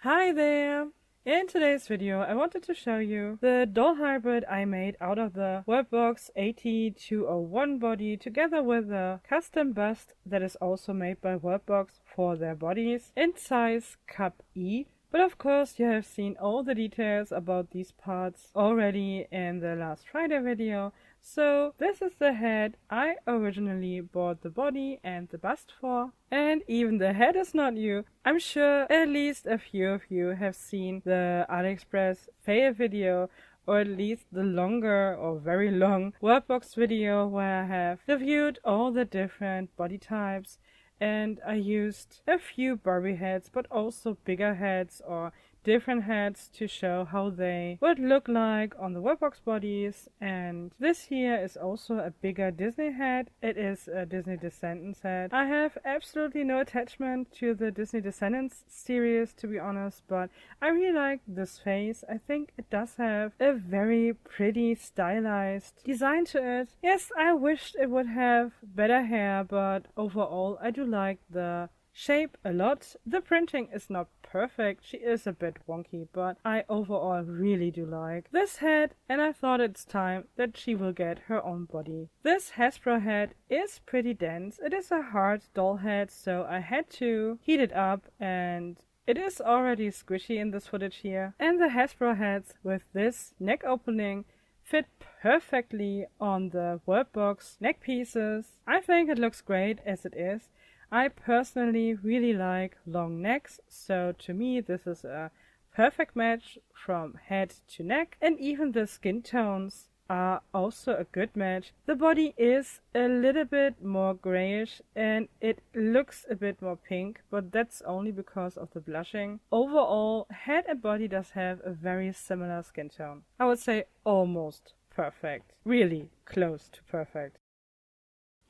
Hi there! In today's video I wanted to show you the doll hybrid I made out of the WorldBox AT201 body together with a custom bust that is also made by WorldBox for their bodies in size Cup E. But of course you have seen all the details about these parts already in the last Friday video. So this is the head I originally bought the body and the bust for. And even the head is not new. I'm sure at least a few of you have seen the AliExpress fail video, or at least the longer or very long WorldBox video where I have reviewed all the different body types. And I used a few Barbie heads, but also bigger heads or different heads to show how they would look like on the WorldBox bodies. And this here is also a bigger Disney head. It is a Disney Descandants head. I have absolutely no attachment to the Disney Descendants series, to be honest, but I really like this face. I think it does have a very pretty stylized design to it. Yes, I wished it would have better hair, but overall I do like the shape a lot. The printing is not perfect, she is a bit wonky, but I overall really do like this head, and I thought it's time that she will get her own body. This Hasbro head is pretty dense. It is a hard doll head, so I had to heat it up, and it is already squishy in this footage here. And the Hasbro heads with this neck opening fit perfectly on the WorldBox neck pieces. I think it looks great as it is. I personally really like long necks, so to me this is a perfect match from head to neck, and even the skin tones are also a good match. The body is a little bit more grayish and it looks a bit more pink, but that's only because of the blushing. Overall, head and body does have a very similar skin tone. I would say almost perfect, really close to perfect.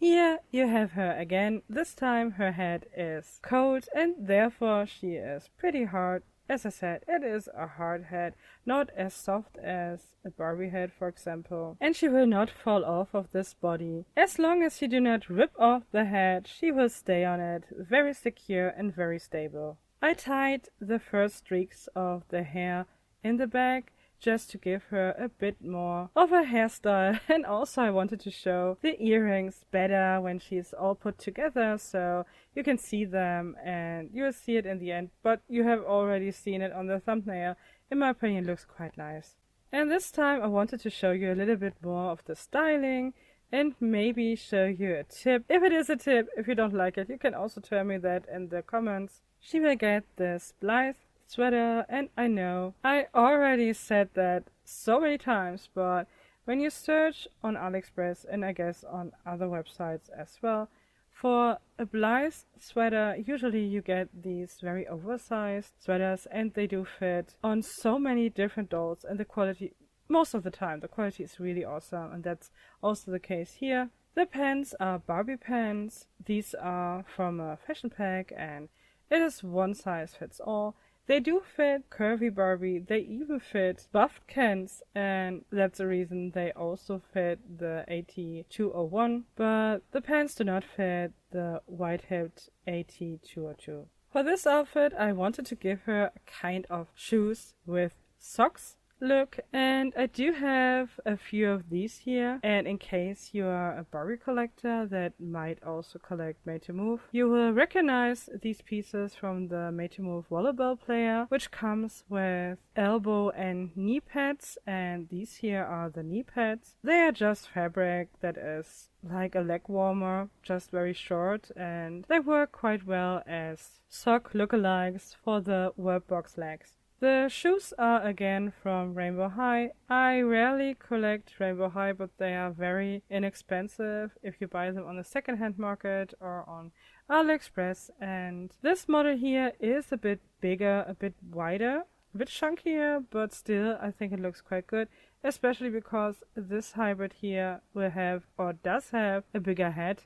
Here you have her again. This time her head is cold and therefore she is pretty hard. As I said, it is a hard head, not as soft as a Barbie head, for example. And she will not fall off of this body. As long as you do not rip off the head, she will stay on it, very secure and very stable. I tied the first streaks of the hair in the back, just to give her a bit more of a hairstyle, and also I wanted to show the earrings better when she's all put together, so you can see them and you'll see it in the end, but you have already seen it on the thumbnail. In my opinion, it looks quite nice. And this time I wanted to show you a little bit more of the styling and maybe show you a tip. If it is a tip, if you don't like it, you can also tell me that in the comments. She will get this Blythe sweater, and I know I already said that so many times, but when you search on AliExpress and I guess on other websites as well for a Blythe sweater, usually you get these very oversized sweaters and they do fit on so many different dolls, and the quality, most of the time, the quality is really awesome, and that's also the case here. The pants are Barbie pants. These are from a fashion pack and it is one size fits all. They do fit curvy Barbie, they even fit buffed Kens, and that's the reason they also fit the AT201, but the pants do not fit the white-hipped AT202. For this outfit I wanted to give her a kind of shoes with socks look, and I do have a few of these here, and in case you are a Barbie collector that might also collect Made to Move, you will recognize these pieces from the Made to Move volleyball player, which comes with elbow and knee pads, and these here are the knee pads. They are just fabric that is like a leg warmer, just very short, and they work quite well as sock lookalikes for the WorldBox legs. The shoes are again from Rainbow High. I rarely collect Rainbow High, but they are very inexpensive if you buy them on the secondhand market or on AliExpress. And this model here is a bit bigger, a bit wider, a bit chunkier, but still I think it looks quite good, especially because this hybrid here will have, or does have, a bigger head.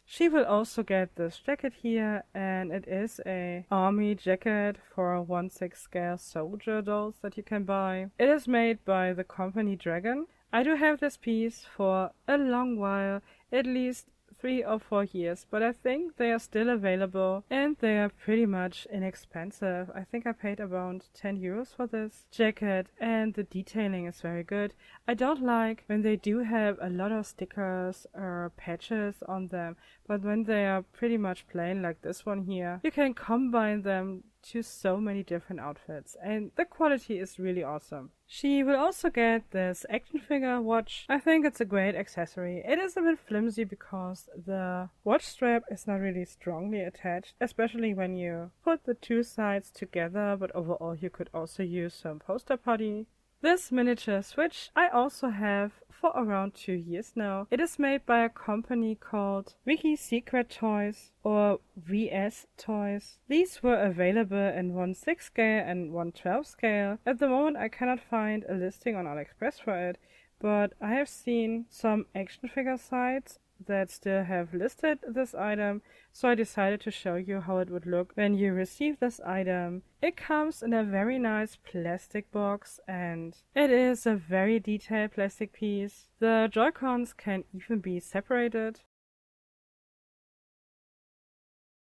She will also get this jacket here, and it is a army jacket for 1/6 scale soldier dolls that you can buy. It is made by the company Dragon. I do have this piece for a long while, at least 3 or 4 years, but I think they are still available and they are pretty much inexpensive. I think I paid around 10 euros for this jacket and the detailing is very good. I don't like when they do have a lot of stickers or patches on them, but when they are pretty much plain like this one here, you can combine them to so many different outfits and the quality is really awesome. She will also get this action figure watch. I think it's a great accessory. It is a bit flimsy because the watch strap is not really strongly attached, especially when you put the two sides together, but overall you could also use some poster putty. This miniature switch I also have for around 2 years now. It is made by a company called VSTOYS or VSTOYS. These were available in 1/6 scale and 1/12 scale. At the moment I cannot find a listing on AliExpress for it, but I have seen some action figure sites that still have listed this item, so I decided to show you how it would look when you receive this item. It comes in a very nice plastic box and it is a very detailed plastic piece. The Joy-Cons can even be separated.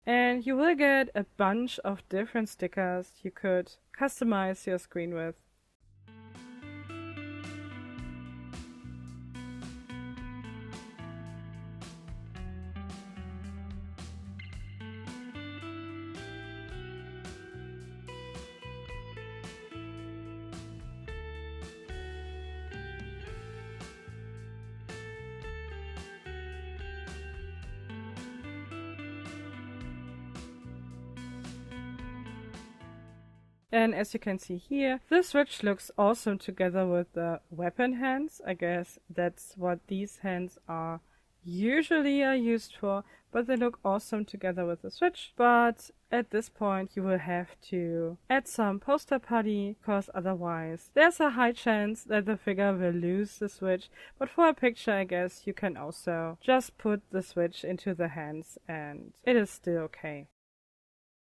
And you will get a bunch of different stickers you could customize your screen with. And as you can see here, the switch looks awesome together with the weapon hands. I guess that's what these hands are usually used for, but they look awesome together with the switch. But at this point you will have to add some poster putty, because otherwise there's a high chance that the figure will lose the switch. But for a picture I guess you can also just put the switch into the hands and it is still okay.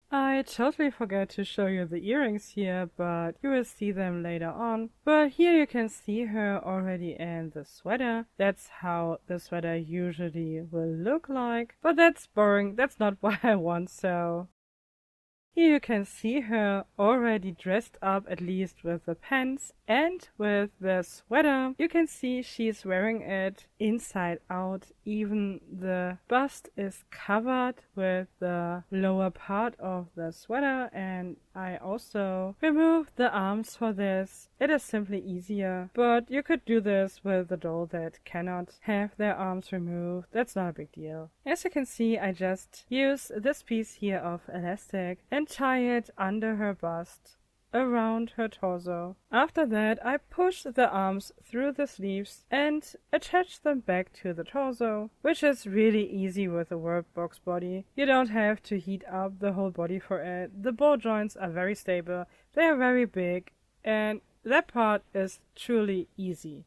I totally forgot to show you the earrings here, but you will see them later on. But here you can see her already in the sweater. That's how the sweater usually will look like. But that's boring, that's not what I want, so... Here you can see her already dressed up, at least with the pants and with the sweater. You can see she's wearing it inside out. Even the bust is covered with the lower part of the sweater, and I also removed the arms for this. It is simply easier, but you could do this with the doll that cannot have their arms removed. That's not a big deal. As you can see, I just use this piece here of elastic and tie it under her bust around her torso. After that I push the arms through the sleeves and attach them back to the torso, which is really easy with a WorldBox body. You don't have to heat up the whole body for it. The ball joints are very stable, they are very big, and that part is truly easy.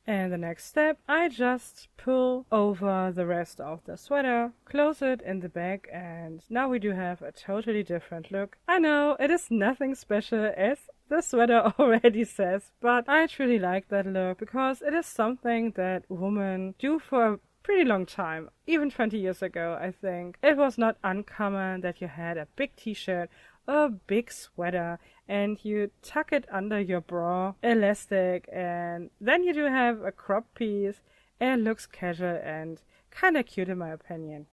And the next step, I just pull over the rest of the sweater, close it in the back, and now we do have a totally different look. I know it is nothing special, as the sweater already says, but I truly like that look because it is something that women do for a pretty long time. Even 20 years ago, I think. It was not uncommon that you had a big t-shirt, a big sweater, and you tuck it under your bra, elastic, and then you do have a crop piece, and it looks casual and kinda cute in my opinion.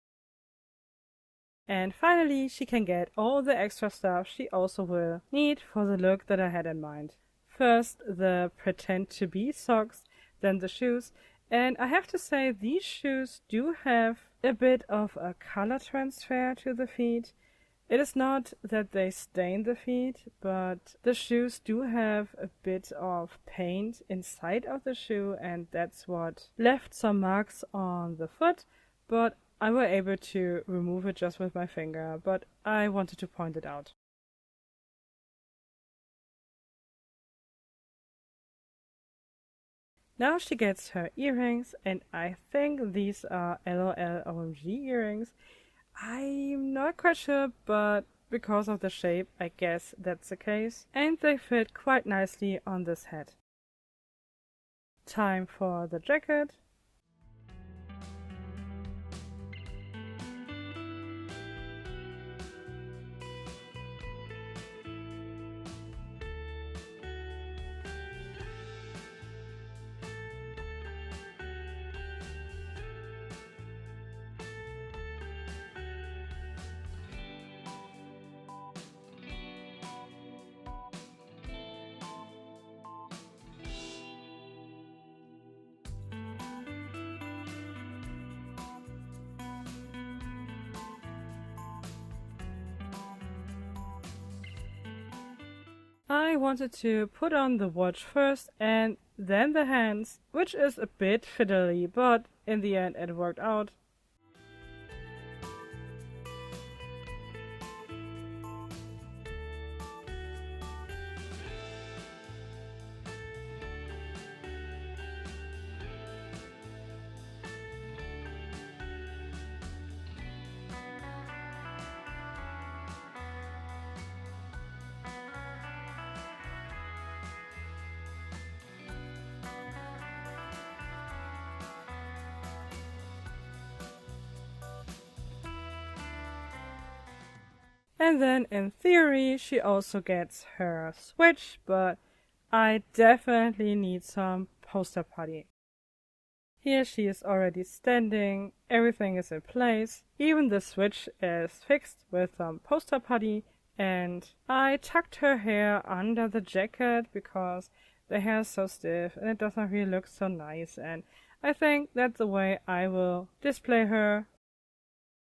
And finally, she can get all the extra stuff she also will need for the look that I had in mind. First, the pretend to be socks, then the shoes, and I have to say these shoes do have a bit of a color transfer to the feet. It is not that they stain the feet, but the shoes do have a bit of paint inside of the shoe, and that's what left some marks on the foot, but I was able to remove it just with my finger, but I wanted to point it out. Now she gets her earrings, and I think these are LOL OMG earrings. I'm not quite sure, but because of the shape, I guess that's the case. And they fit quite nicely on this head. Time for the jacket. I wanted to put on the watch first and then the hands, which is a bit fiddly, but in the end it worked out. And then in theory she also gets her switch, but I definitely need some poster putty. Here she is already standing, everything is in place, even the switch is fixed with some poster putty, and I tucked her hair under the jacket because the hair is so stiff and it doesn't really look so nice, and I think that's the way I will display her.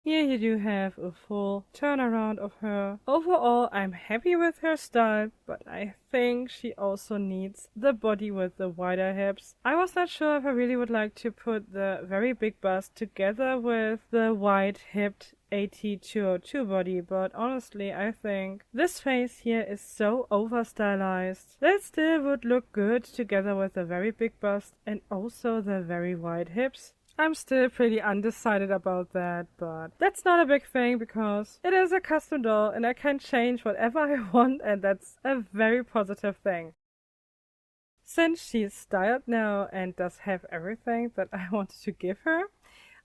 Here you do have a full turnaround of her. Overall, I'm happy with her style, but I think she also needs the body with the wider hips. I was not sure if I really would like to put the very big bust together with the wide-hipped AT202 body, but honestly I think this face here is so over-stylized that it still would look good together with the very big bust and also the very wide hips. I'm still pretty undecided about that, but that's not a big thing because it is a custom doll and I can change whatever I want, and that's a very positive thing. Since she's styled now and does have everything that I wanted to give her,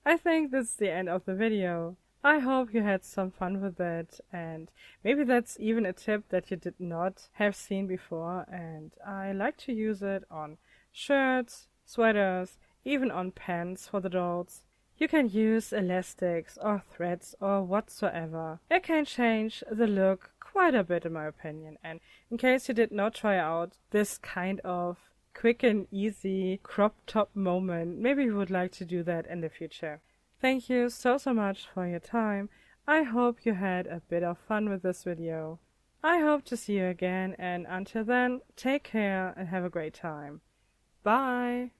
I think this is the end of the video. I hope you had some fun with it, and maybe that's even a tip that you did not have seen before, and I like to use it on shirts, sweaters, even on pants for the dolls. You can use elastics or threads or whatsoever. It can change the look quite a bit in my opinion, and in case you did not try out this kind of quick and easy crop top moment, maybe you would like to do that in the future. Thank you so much for your time. I hope you had a bit of fun with this video. I hope to see you again, and until then, take care and have a great time. Bye!